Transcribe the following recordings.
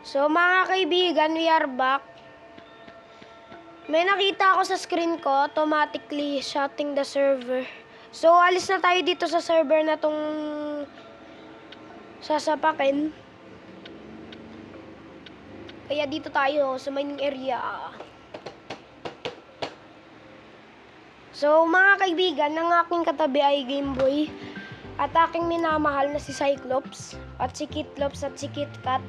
So mga kaibigan, we are back. May nakita ako sa screen ko, automatically shutting the server. So alis na tayo dito sa server na tong sasapakin. Kaya dito tayo sa mining area. So mga kaibigan, ang aking katabi ay Game Boy. At aking minamahal na si Cyclops. At si Kitlops at si KitKat.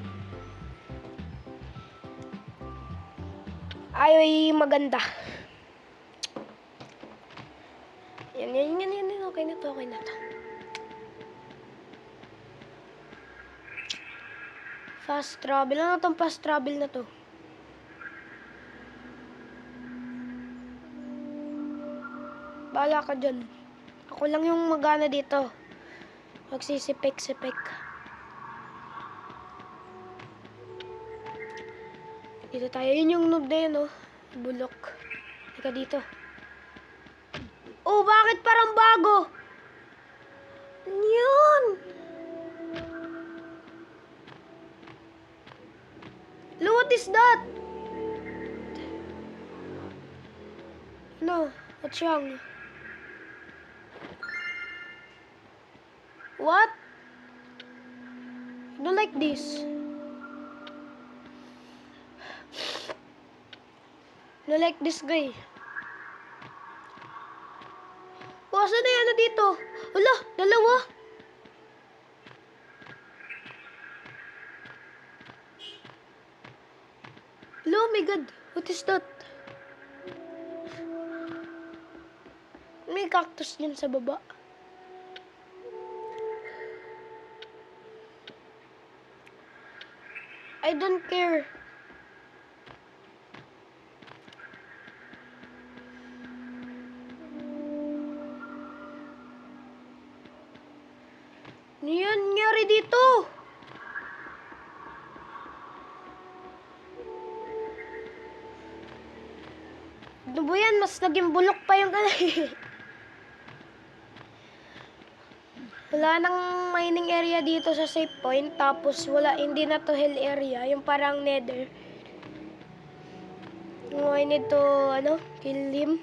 Ay maganda. Yan. Okay na to. Fast travel. Ano tong fast travel na to? Bahala ka dyan. Ako lang yung magana dito. Magsisipek-sipek. Dito tayo. Yun yung noob na yun, oh. Bulok. Teka dito. Oh, bakit parang bago? Yun! Look, what is that? No, what's wrong? What? I don't like this. I don't like this guy. Oh, saan na yan na dito? Wala, dalawa. Hello, oh my god. What is that? May cactus din sa baba. I don't care. Ano yan nangyari dito? Ano ba yan? Mas naging bulok pa yung Wala nang mining area dito sa safe point. Tapos hindi na to hill area. Yung parang nether. I need to, kill him.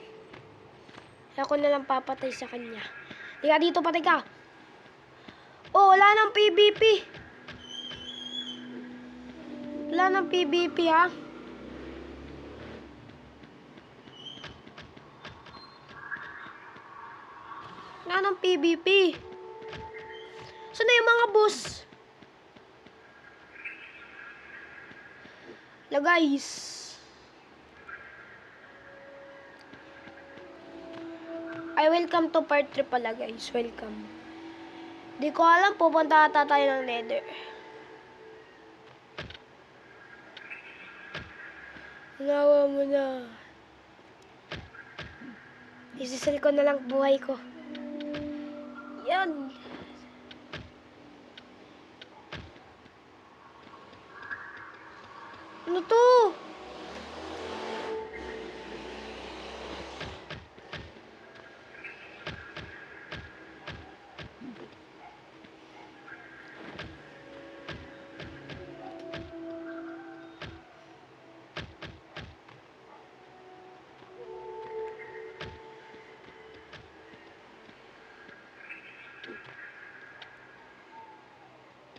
Ako na lang papatay sa kanya. Tika dito, patay ka. Oh, wala nang PvP. Wala nang PvP, ha? Wala nang PvP. Saan na yung mga boss? Hello, guys. Welcome to part 3 pala, guys. Welcome. Di ko alam, pupunta ata tayo ng nether. Nawa mo na. Isisal ko na lang buhay ko. Yan. Ano to?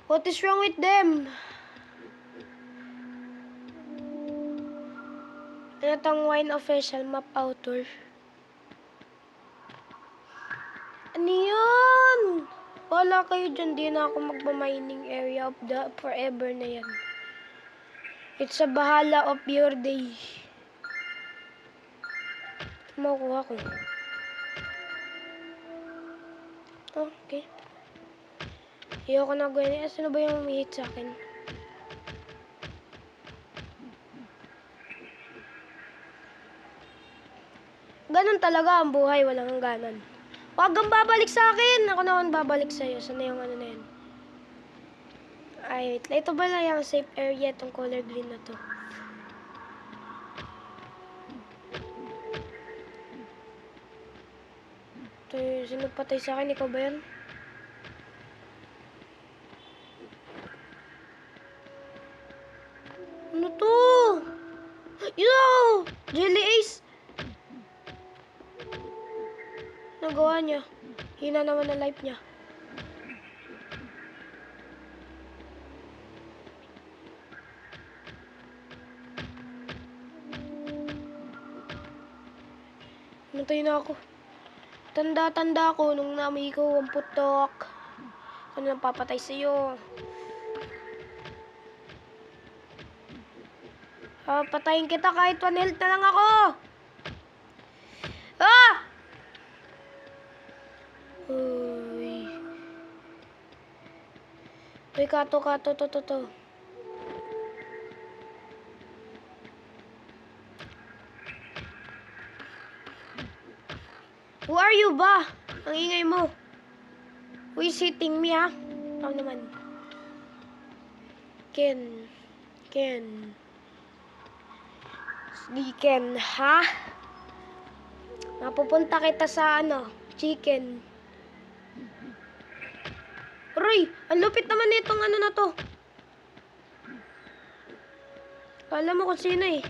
What is wrong with them? Ano tong wine official map author? Ano yun? Wala kayo dyan. Di na ako magpa-mining area of the forever na yan. It's a bahala of your day. Makuha ko. Okay. Ayoko na gawin. Sino ba yung umihit sa akin? Ganon talaga ang buhay. Walang hangganan. Huwag kang babalik sa akin. Ako naman babalik sa'yo. Sana yung ano na yun. Ay, wait. Ito ba na yung safe area? Itong color green na to. Ito yung sinagpatay sa akin. Ikaw ba yan? Yo! Jelly Ace! Nagawa niya. Hina naman na life niya. Natay na ako. Tanda-tanda ko nung nami ko ang putok. Ano nang papatay sa'yo? Patayin kita kahit 1 health na lang ako. Ah! Uy. Uy, kato, to. Who are you ba? Ang ingay mo. Who is hitting me, ha? Ako naman. Ken. Ken, ha? Mapupunta kita sa chicken. Roy, ang lupit naman itong na to. Alam mo kung sino eh.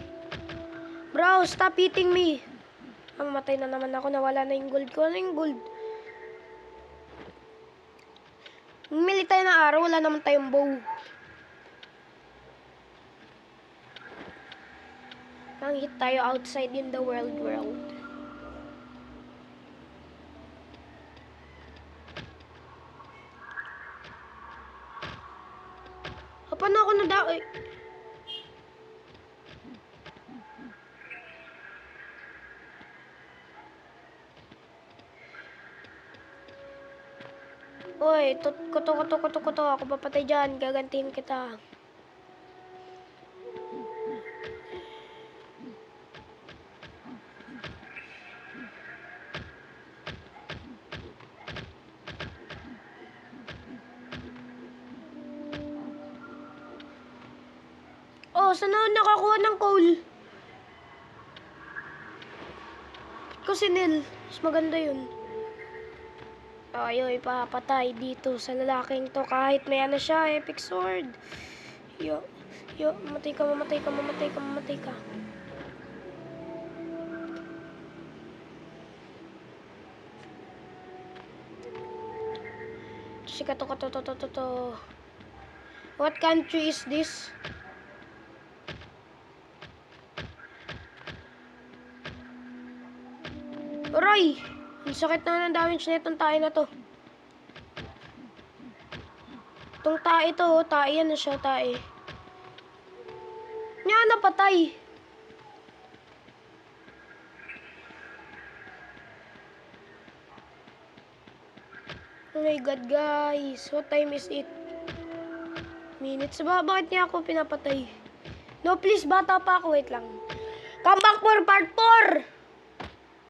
Bro, stop hitting me. Mamatay na naman ako, nawala na yung gold ko. Ano yung gold? Mili tayo ng araw, wala naman tayong bow. Nang-hit tayo outside in the world. Paano ako nadaoy? Oy, kuto. Ako papatay dyan. Gagantiin kita. Oh, saan ako nakakuha ng coal? Kasi nil. Mas maganda yun. Tayo ipapatay dito sa lalaking to kahit may siya, epic sword. Yo, mamatay ka. Sika to. What country is this? Roy! Ang sakit na ng damage na itong tae na to. Itong tae to, tae yan na siya, tae. Nga napatay. Oh my god guys, what time is it? Minutes ba? Bakit niya ako pinapatay? No please, bata pa ako, wait lang. Come back for part 4!